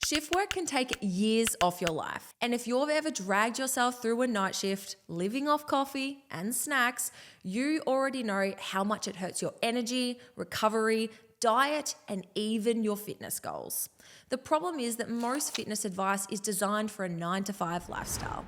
Shift work can take years off your life. And if you've ever dragged yourself through a night shift, living off coffee and snacks, you already know how much it hurts your energy, recovery, diet, and even your fitness goals. The problem is that most fitness advice is designed for a 9-to-5 lifestyle.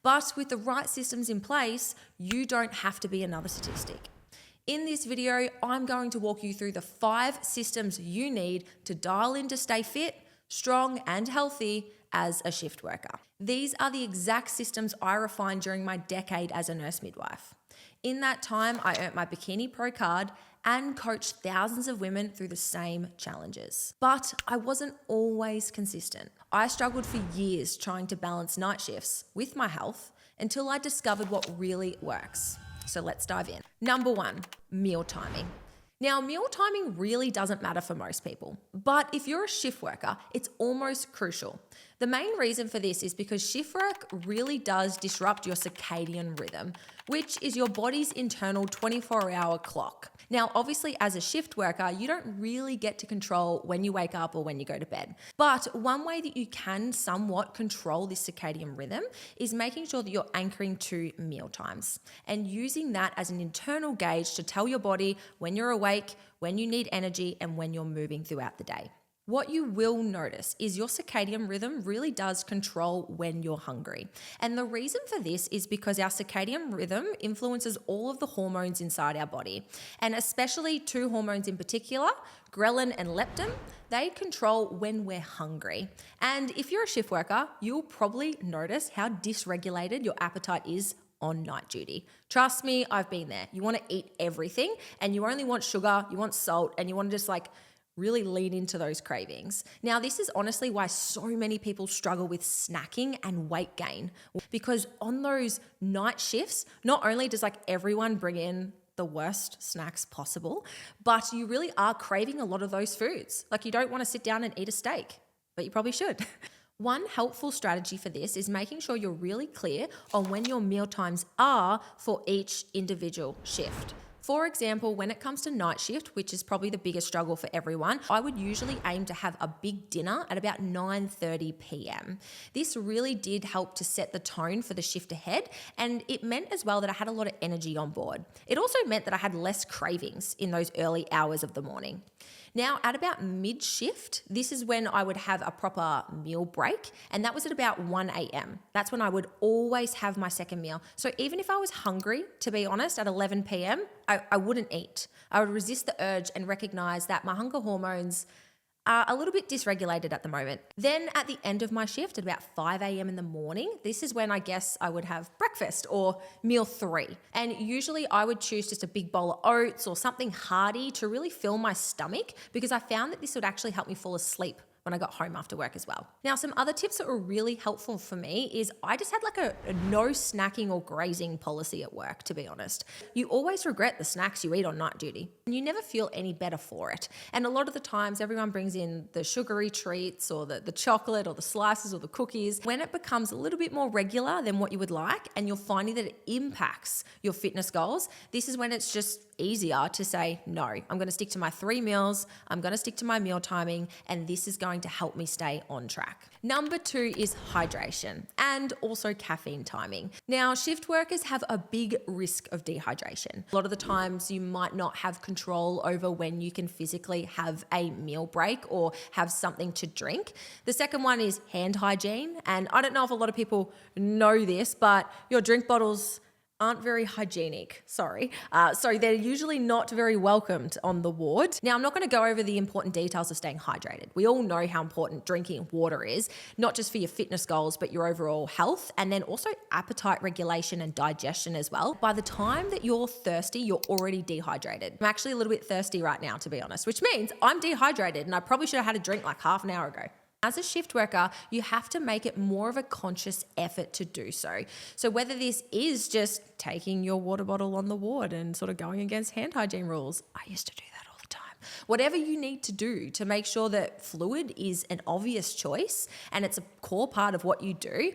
But with the right systems in place, you don't have to be another statistic. In this video, I'm going to walk you through the 5 systems you need to dial in to stay fit, strong, and healthy as a shift worker. These are the exact systems I refined during my decade as a nurse midwife. In that time, I earned my Bikini Pro card and coached thousands of women through the same challenges. But I wasn't always consistent. I struggled for years trying to balance night shifts with my health until I discovered what really works. So let's dive in. Number 1, meal timing. Now, meal timing really doesn't matter for most people, but if you're a shift worker, it's almost crucial. The main reason for this is because shift work really does disrupt your circadian rhythm, which is your body's internal 24-hour clock. Now, obviously, as a shift worker, you don't really get to control when you wake up or when you go to bed. But one way that you can somewhat control this circadian rhythm is making sure that you're anchoring to meal times and using that as an internal gauge to tell your body when you're awake, when you need energy, and when you're moving throughout the day. What you will notice is your circadian rhythm really does control when you're hungry. And the reason for this is because our circadian rhythm influences all of the hormones inside our body. And especially 2 hormones in particular, ghrelin and leptin, they control when we're hungry. And if you're a shift worker, you'll probably notice how dysregulated your appetite is on night duty. Trust me, I've been there. You want to eat everything and you only want sugar, you want salt, and you want to just really lean into those cravings. Now, this is honestly why so many people struggle with snacking and weight gain, because on those night shifts, not only does everyone bring in the worst snacks possible, but you really are craving a lot of those foods. You don't want to sit down and eat a steak, but you probably should. One helpful strategy for this is making sure you're really clear on when your meal times are for each individual shift. For example, when it comes to night shift, which is probably the biggest struggle for everyone, I would usually aim to have a big dinner at about 9:30 p.m. This really did help to set the tone for the shift ahead, and it meant as well that I had a lot of energy on board. It also meant that I had less cravings in those early hours of the morning. Now, at about mid-shift, this is when I would have a proper meal break, and that was at about 1 a.m. That's when I would always have my second meal. So even if I was hungry, to be honest, at 11 p.m., I wouldn't eat. I would resist the urge and recognize that my hunger hormones are a little bit dysregulated at the moment. Then at the end of my shift at about 5 a.m. in the morning, this is when I guess I would have breakfast or meal 3. And usually I would choose just a big bowl of oats or something hearty to really fill my stomach, because I found that this would actually help me fall asleep when I got home after work as well. Now, some other tips that were really helpful for me is I just had a no snacking or grazing policy at work, to be honest. You always regret the snacks you eat on night duty, and you never feel any better for it. And a lot of the times everyone brings in the sugary treats or the chocolate or the slices or the cookies. When it becomes a little bit more regular than what you would like and you're finding that it impacts your fitness goals, this is when it's just easier to say, no, I'm going to stick to my 3 meals, I'm going to stick to my meal timing, and this is going to help me stay on track. Number 2 is hydration and also caffeine timing. Now, shift workers have a big risk of dehydration. A lot of the times you might not have control over when you can physically have a meal break or have something to drink. The second one is hand hygiene. And I don't know if a lot of people know this, but your drink bottles aren't very hygienic, so they're usually not very welcomed on the ward. Now, I'm not going to go over the important details of staying hydrated. We all know how important drinking water is, not just for your fitness goals, but your overall health, and then also appetite regulation and digestion as well. By the time that you're thirsty, you're already dehydrated. I'm actually a little bit thirsty right now, to be honest, which means I'm dehydrated and I probably should have had a drink half an hour ago. As a shift worker, you have to make it more of a conscious effort to do so. So whether this is just taking your water bottle on the ward and sort of going against hand hygiene rules, I used to do that all the time. Whatever you need to do to make sure that fluid is an obvious choice and it's a core part of what you do,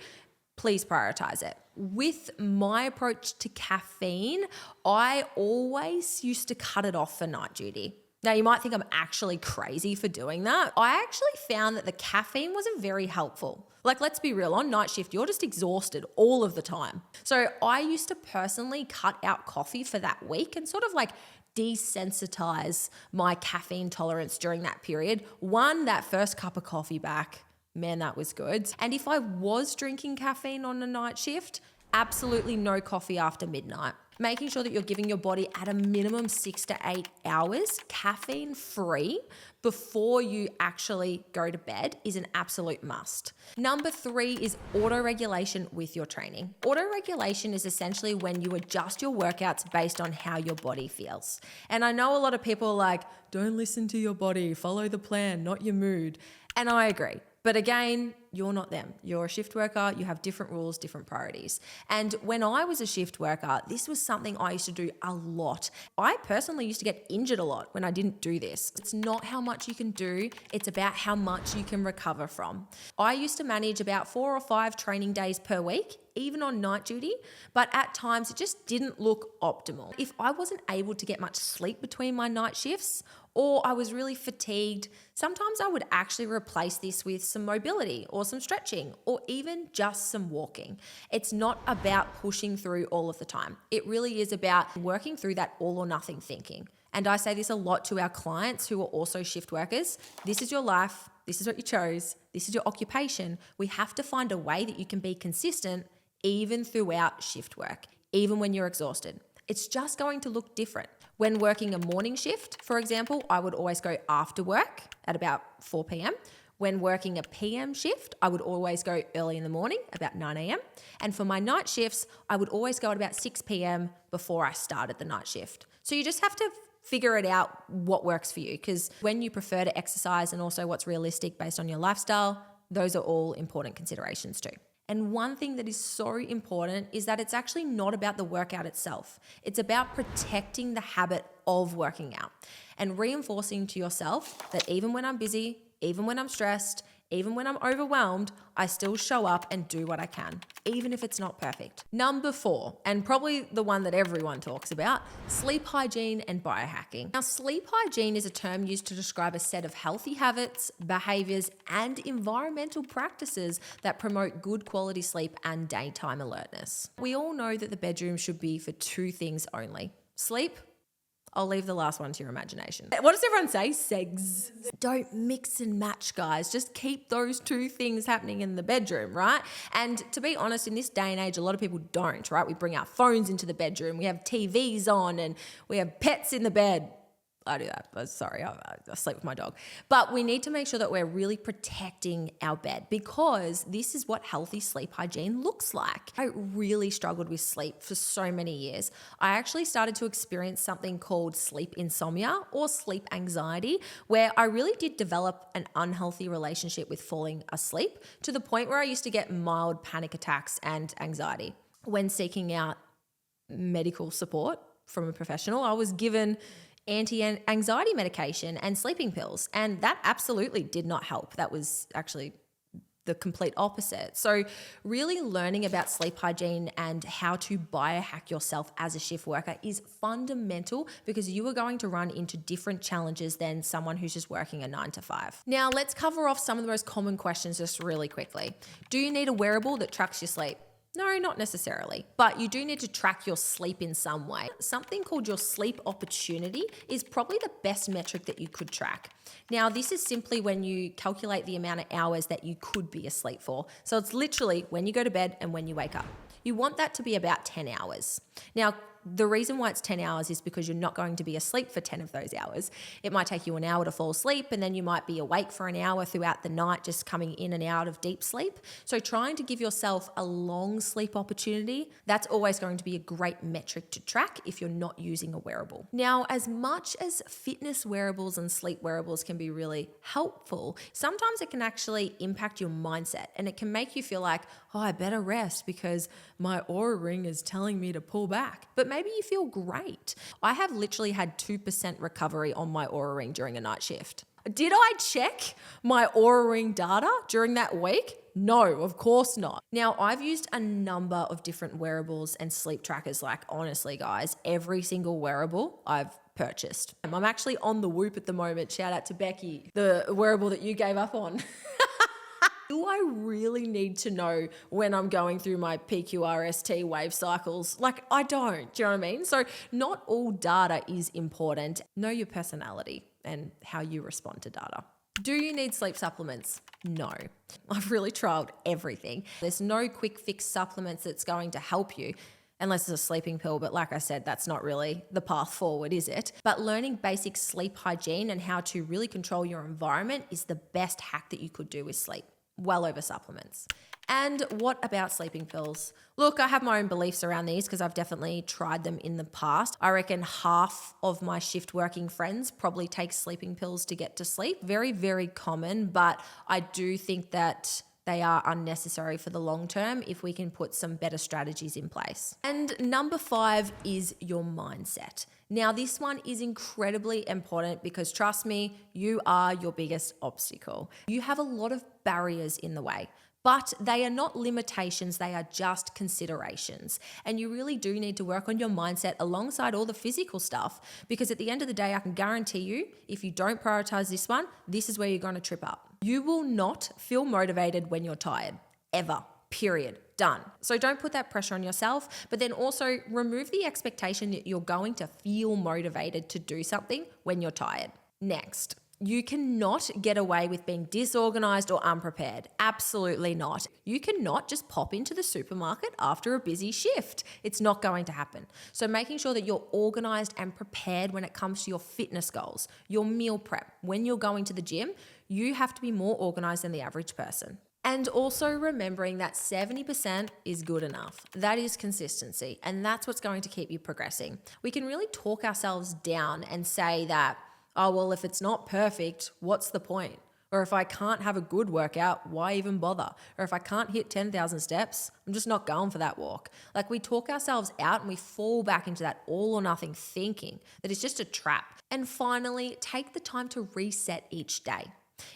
please prioritize it. With my approach to caffeine, I always used to cut it off for night duty. Now, you might think I'm actually crazy for doing that. I actually found that the caffeine wasn't very helpful. Like, let's be real, on night shift, you're just exhausted all of the time. So I used to personally cut out coffee for that week and sort of like desensitize my caffeine tolerance during that period. That first cup of coffee back, man, that was good. And if I was drinking caffeine on a night shift, absolutely no coffee after midnight. Making sure that you're giving your body at a minimum 6 to 8 hours caffeine free before you actually go to bed is an absolute must. Number 3 is auto-regulation with your training. Auto-regulation is essentially when you adjust your workouts based on how your body feels. And I know a lot of people are like, don't listen to your body, follow the plan, not your mood. And I agree. But again, you're not them. You're a shift worker. You have different rules, different priorities. And when I was a shift worker, this was something I used to do a lot. I personally used to get injured a lot when I didn't do this. It's not how much you can do. It's about how much you can recover from. I used to manage about 4 or 5 training days per week, even on night duty, but at times it just didn't look optimal. If I wasn't able to get much sleep between my night shifts, or I was really fatigued, sometimes I would actually replace this with some mobility or some stretching or even just some walking. It's not about pushing through all of the time. It really is about working through that all or nothing thinking. And I say this a lot to our clients who are also shift workers. This is your life. This is what you chose. This is your occupation. We have to find a way that you can be consistent even throughout shift work, even when you're exhausted. It's just going to look different. When working a morning shift, for example, I would always go after work at about 4 p.m. When working a PM shift, I would always go early in the morning, about 9 a.m. And for my night shifts, I would always go at about 6 p.m. before I started the night shift. So you just have to figure it out what works for you, because when you prefer to exercise and also what's realistic based on your lifestyle, those are all important considerations too. And one thing that is so important is that it's actually not about the workout itself. It's about protecting the habit of working out and reinforcing to yourself that even when I'm busy, even when I'm stressed, even when I'm overwhelmed, I still show up and do what I can, even if it's not perfect. Number 4, and probably the one that everyone talks about, sleep hygiene and biohacking. Now, sleep hygiene is a term used to describe a set of healthy habits, behaviors, and environmental practices that promote good quality sleep and daytime alertness. We all know that the bedroom should be for 2 things only: sleep. I'll leave the last one to your imagination. What does everyone say? Segs. Don't mix and match, guys. Just keep those 2 things happening in the bedroom, right? And to be honest, in this day and age, a lot of people don't, right? We bring our phones into the bedroom. We have TVs on and we have pets in the bed. I do that. Sorry, I sleep with my dog. But we need to make sure that we're really protecting our bed, because this is what healthy sleep hygiene looks like. I really struggled with sleep for so many years. I actually started to experience something called sleep insomnia or sleep anxiety, where I really did develop an unhealthy relationship with falling asleep, to the point where I used to get mild panic attacks and anxiety. When seeking out medical support from a professional, I was given anti-anxiety medication and sleeping pills, and that absolutely did not help. That was actually the complete opposite. So really learning about sleep hygiene and how to biohack yourself as a shift worker is fundamental, because you are going to run into different challenges than someone who's just working a 9 to 5. Now, let's cover off some of the most common questions just really quickly. Do you need a wearable that tracks your sleep? No, not necessarily, but you do need to track your sleep in some way. Something called your sleep opportunity is probably the best metric that you could track. Now, this is simply when you calculate the amount of hours that you could be asleep for. So it's literally when you go to bed and when you wake up. You want that to be about 10 hours. Now, the reason why it's 10 hours is because you're not going to be asleep for 10 of those hours. It might take you an hour to fall asleep, and then you might be awake for an hour throughout the night, just coming in and out of deep sleep. So trying to give yourself a long sleep opportunity, that's always going to be a great metric to track if you're not using a wearable. Now, as much as fitness wearables and sleep wearables can be really helpful, sometimes it can actually impact your mindset, and it can make you feel like, oh, I better rest because my Oura Ring is telling me to pull back. But maybe you feel great. I have literally had 2% recovery on my Oura Ring during a night shift. Did I check my Oura Ring data during that week? No, of course not. Now, I've used a number of different wearables and sleep trackers. Like, honestly, guys, every single wearable I've purchased. I'm actually on the Whoop at the moment. Shout out to Becky, the wearable that you gave up on. Do I really need to know when I'm going through my PQRST wave cycles? Like, I don't. Do you know what I mean? So not all data is important. Know your personality and how you respond to data. Do you need sleep supplements? No. I've really trialed everything. There's no quick fix supplements that's going to help you unless it's a sleeping pill. But like I said, that's not really the path forward, is it? But learning basic sleep hygiene and how to really control your environment is the best hack that you could do with sleep. Well over supplements. And what about sleeping pills? Look, I have my own beliefs around these because I've definitely tried them in the past. I reckon half of my shift working friends probably take sleeping pills to get to sleep. Very, very common, but I do think that they are unnecessary for the long term if we can put some better strategies in place. And number 5 is your mindset. Now, this one is incredibly important because trust me, you are your biggest obstacle. You have a lot of barriers in the way, but they are not limitations, they are just considerations. And you really do need to work on your mindset alongside all the physical stuff, because at the end of the day, I can guarantee you, if you don't prioritize this one, this is where you're going to trip up. You will not feel motivated when you're tired, ever, period. Done. So don't put that pressure on yourself, but then also remove the expectation that you're going to feel motivated to do something when you're tired. Next, you cannot get away with being disorganized or unprepared. Absolutely not. You cannot just pop into the supermarket after a busy shift. It's not going to happen. So making sure that you're organized and prepared when it comes to your fitness goals, your meal prep, when you're going to the gym, you have to be more organized than the average person. And also remembering that 70% is good enough. That is consistency, and that's what's going to keep you progressing. We can really talk ourselves down and say that, oh, well, if it's not perfect, what's the point? Or if I can't have a good workout, why even bother? Or if I can't hit 10,000 steps, I'm just not going for that walk. Like, we talk ourselves out and we fall back into that all or nothing thinking that it's just a trap. And finally, take the time to reset each day.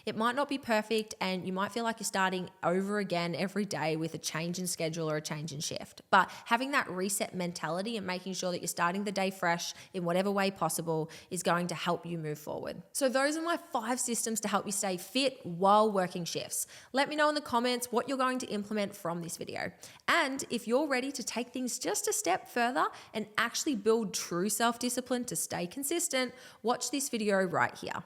It might not be perfect and you might feel like you're starting over again every day with a change in schedule or a change in shift. But having that reset mentality and making sure that you're starting the day fresh in whatever way possible is going to help you move forward. So those are my 5 systems to help you stay fit while working shifts. Let me know in the comments what you're going to implement from this video. And if you're ready to take things just a step further and actually build true self-discipline to stay consistent, watch this video right here.